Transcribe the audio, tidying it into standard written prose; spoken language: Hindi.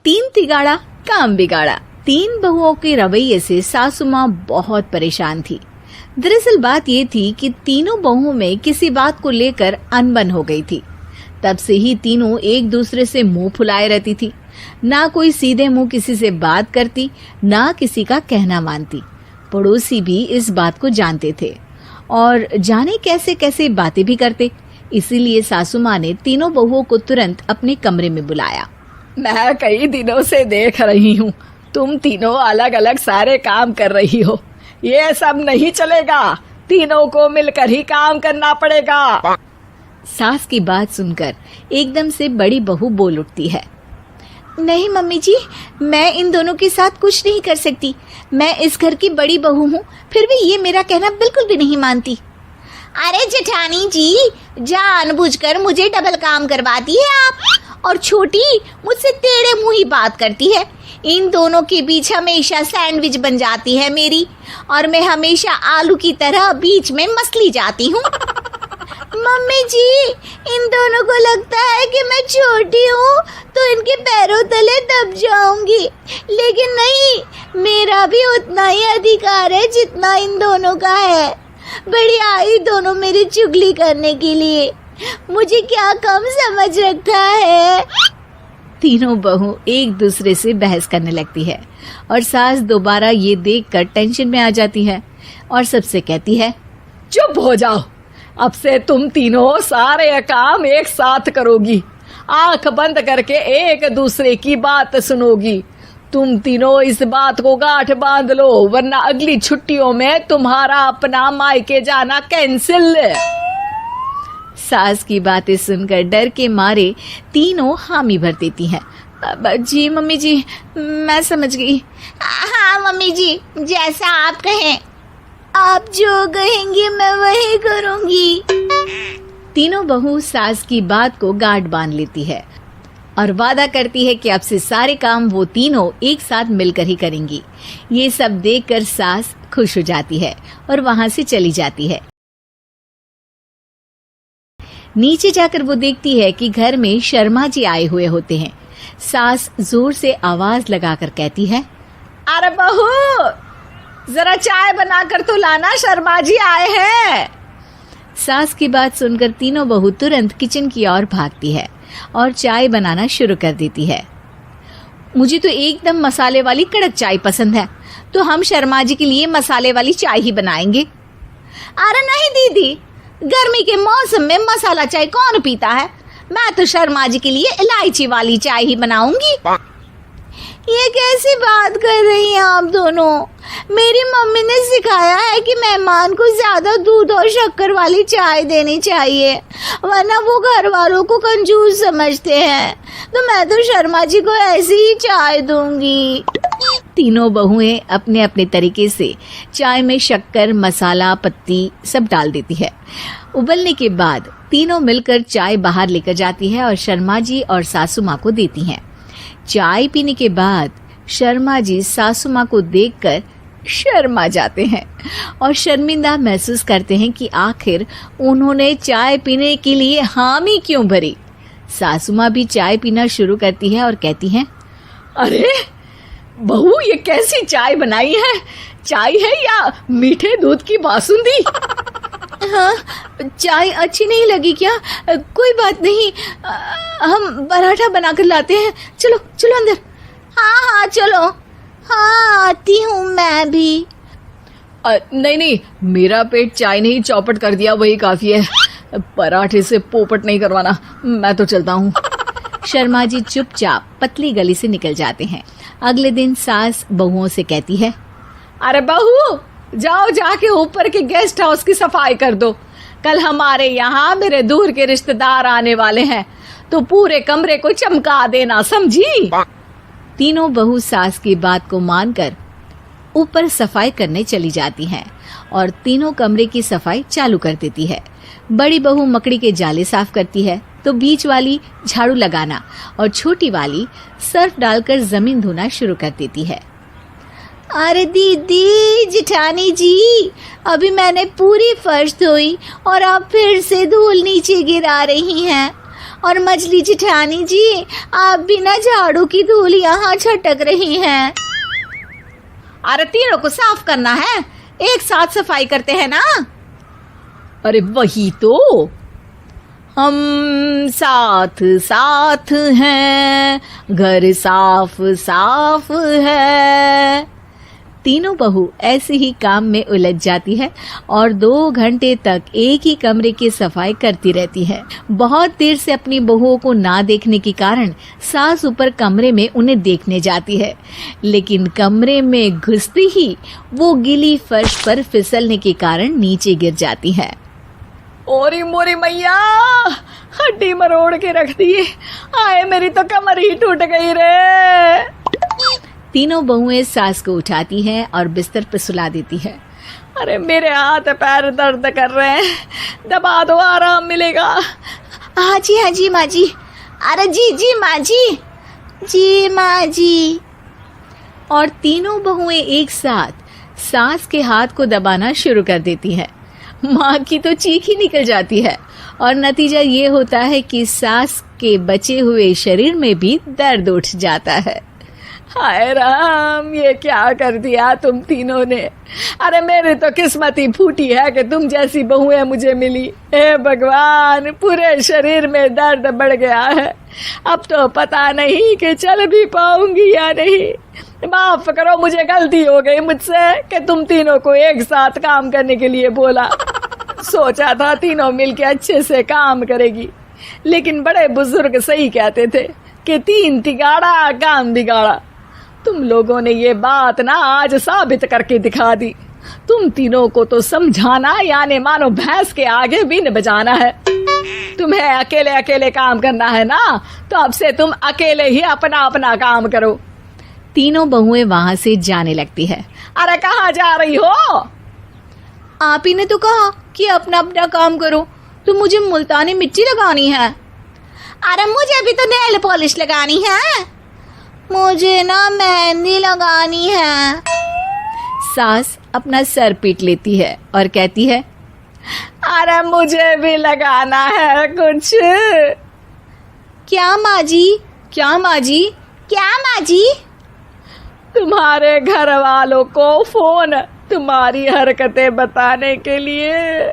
तीन तिगाड़ा काम बिगाड़ा। तीन बहुओं के रवैये से सासू माँ बहुत परेशान थी। दरअसल बात ये थी कि तीनों बहुओं में किसी बात को लेकर अनबन हो गई थी। तब से ही तीनों एक दूसरे से मुंह फुलाए रहती थी। ना कोई सीधे मुंह किसी से बात करती, ना किसी का कहना मानती। पड़ोसी भी इस बात को जानते थे और जाने कैसे कैसे बातें भी करते। इसीलिए सासू माँ ने तीनों बहुओं को तुरंत अपने कमरे में बुलाया। मैं कई दिनों से देख रही हूँ, तुम तीनों अलग अलग सारे काम कर रही हो। ये सब नहीं चलेगा, तीनों को मिलकर ही काम करना पड़ेगा। सास की बात सुनकर एकदम से बड़ी बहू बोल उठती है। नहीं मम्मी जी, मैं इन दोनों के साथ कुछ नहीं कर सकती। मैं इस घर की बड़ी बहू हूँ, फिर भी ये मेरा कहना बिल्कुल भी नहीं मानती। अरे जेठानी जी, जानबूझकर मुझे डबल काम करवाती है आप, और छोटी मुझसे टेढ़े मुंह ही बात करती है। इन दोनों के बीच हमेशा सैंडविच बन जाती है मेरी, और मैं हमेशा आलू की तरह बीच में मसली जाती हूँ। मम्मी जी, इन दोनों को लगता है कि मैं छोटी हूँ तो इनके पैरों तले दब जाऊंगी, लेकिन नहीं, मेरा भी उतना ही अधिकार है जितना इन दोनों का है। बड़ी आई दोनों मेरी चुगली करने के लिए, मुझे क्या कम समझ रखा है। तीनों बहू एक दूसरे से बहस करने लगती है और सास दोबारा ये देखकर टेंशन में आ जाती है और सबसे कहती है, चुप हो जाओ, अब से तुम तीनों सारे काम एक साथ करोगी, आंख बंद करके एक दूसरे की बात सुनोगी। तुम तीनों इस बात को गांठ बांध लो, वरना अगली छुट्टियों में तुम्हारा अपना मायके जाना कैंसिल। सास की बातें सुनकर डर के मारे तीनों हामी भर देती हैं। जी मम्मी जी, मैं समझ गई। हाँ मम्मी जी, जैसा आप कहें, आप जो कहेंगी मैं वही करूंगी। तीनों बहू सास की बात को गांठ बांध लेती है और वादा करती है कि अब से सारे काम वो तीनों एक साथ मिलकर ही करेंगी। ये सब देखकर सास खुश हो जाती है और वहां से चली जाती है। नीचे जाकर वो देखती है कि घर में शर्मा जी आए हुए होते हैं। सास जोर से आवाज लगाकर कहती है, अरे बहू, जरा चाय बनाकर तो लाना, शर्मा जी आए हैं। सास की बात सुनकर तीनों बहू तुरंत किचन की ओर भागती है और चाय बनाना शुरू कर देती है। मुझे तो एकदम मसाले वाली कड़क चाय पसंद है, तो हम शर्मा जी के लिए मसाले वाली चाय ही बनाएंगे। अरे नहीं दीदी, गर्मी के मौसम में मसाला चाय कौन पीता है? मैं तो शर्मा जी के लिए इलायची वाली चाय ही बनाऊंगी। ये कैसी बात कर रही हैं आप दोनों? मेरी मम्मी ने सिखाया है कि मेहमान को ज्यादा दूध और शक्कर वाली चाय देनी चाहिए, वरना वो घर वालों को कंजूस समझते हैं। तो मैं तो शर्मा जी को ऐसी ही चाय दूंगी। तीनों बहुएं अपने अपने तरीके से चाय में शक्कर, मसाला, पत्ती सब डाल देती है। उबलने के बाद तीनों मिलकर चाय बाहर लेकर जाती है और शर्मा जी और सासू माँ को देती हैं। चाय पीने के बाद शर्मा जी सासू माँ को देखकर शर्मा जाते हैं और शर्मिंदा महसूस करते हैं कि आखिर उन्होंने चाय पीने के लिए हामी क्यों भरी। सासू माँ भी चाय पीना शुरू करती है और कहती हैं, अरे बहू, ये कैसी चाय बनाई है? चाय है या मीठे दूध की बासुंदी? हाँ, चाय अच्छी नहीं लगी क्या? कोई बात नहीं, हम पराठा बनाकर लाते हैं। चलो चलो अंदर। हाँ चलो। हाँ, आती हूँ मैं भी। नहीं नहीं, मेरा पेट चाय ने ही चौपट कर दिया, वही काफी है। पराठे से पोपट नहीं करवाना, मैं तो चलता हूँ। शर्मा जी चुपचाप पतली गली से निकल जाते हैं। अगले दिन सास बहुओं से कहती है, अरे बहू, जाओ जाके ऊपर के गेस्ट हाउस की सफाई कर दो। कल हमारे यहाँ मेरे दूर के रिश्तेदार आने वाले हैं, तो पूरे कमरे को चमका देना, समझी? तीनों बहू सास की बात को मानकर ऊपर सफाई करने चली जाती हैं और तीनों कमरे की सफाई चालू कर देती है। बड़ी बहू मकड़ी के जाले साफ करती है, तो बीच वाली झाड़ू लगाना और छोटी वाली सर्फ डालकर जमीन धोना शुरू कर देती है। अरे दीदी, जेठानी जी, अभी मैंने पूरी फर्श धोई और आप फिर से धूल नीचे गिरा रही हैं। और मछली जेठानी जी, आप बिना झाड़ू की धूल यहाँ छटक रही हैं। अरे तीनों को साफ करना है, एक साथ सफाई करते हैं ना। अरे वही तो, हम साथ साथ हैं, घर साफ साफ है। तीनों बहू ऐसे ही काम में उलझ जाती है और 2 घंटे तक एक ही कमरे की सफाई करती रहती है। बहुत देर से अपनी बहुओं को ना देखने के कारण सास ऊपर कमरे में उन्हें देखने जाती है, लेकिन कमरे में घुसती ही वो गीली फर्श पर फिसलने के कारण नीचे गिर जाती है। ओरी मोरी मैया, हड्डी मरोड़ के रख दी। आए मेरी तो कमर ही टूट गई रे। तीनों बहुएं सास को उठाती हैं और बिस्तर पर सुला देती है। अरे मेरे हाथ पैर दर्द कर रहे हैं, दबा दो, आराम मिलेगा। हाँ जी माँ जी। अरे जी माँ जी, जी माँ जी। और तीनों बहुएं एक साथ सास के हाथ को दबाना शुरू कर देती है। माँ की तो चीख ही निकल जाती है और नतीजा ये होता है कि सास के बचे हुए शरीर में भी दर्द उठ जाता है। हाय राम, ये क्या कर दिया तुम तीनों ने। अरे मेरी तो किस्मत ही फूटी है कि तुम जैसी बहुएं मुझे मिली। हे भगवान, पूरे शरीर में दर्द बढ़ गया है। अब तो पता नहीं कि चल भी पाऊंगी या नहीं। माफ करो, मुझे गलती हो गई मुझसे कि तुम तीनों को एक साथ काम करने के लिए बोला। सोचा था तीनों मिलके अच्छे से काम करेगी, लेकिन बड़े बुजुर्ग सही कहते थे कि 3 तिगाड़ा काम बिगाड़ा। तुम लोगों ने ये बात ना आज साबित करके दिखा दी। तुम तीनों को तो समझाना यानी मानो भैंस के आगे बीन बजाना है। तुम्हें अकेले अकेले काम करना है ना, तो अब से तुम अकेले ही अपना अपना काम करो। तीनों बहुएं वहां से जाने लगती है। अरे कहाँ जा रही हो? आप ही ने तो कहा कि अपना अपना काम तो मुझे मुल्तानी मिट्टी लगानी है। अरे मुझे भी तो नेल पॉलिश लगानी है, मुझे ना मेहंदी लगानी है। सास अपना सर पीट लेती है और कहती है, अरे मुझे भी लगाना है कुछ। क्या माँ जी? क्या माँ जी? क्या माँ जी? तुम्हारे घर वालों को फोन तुम्हारी हरकतें बताने के लिए।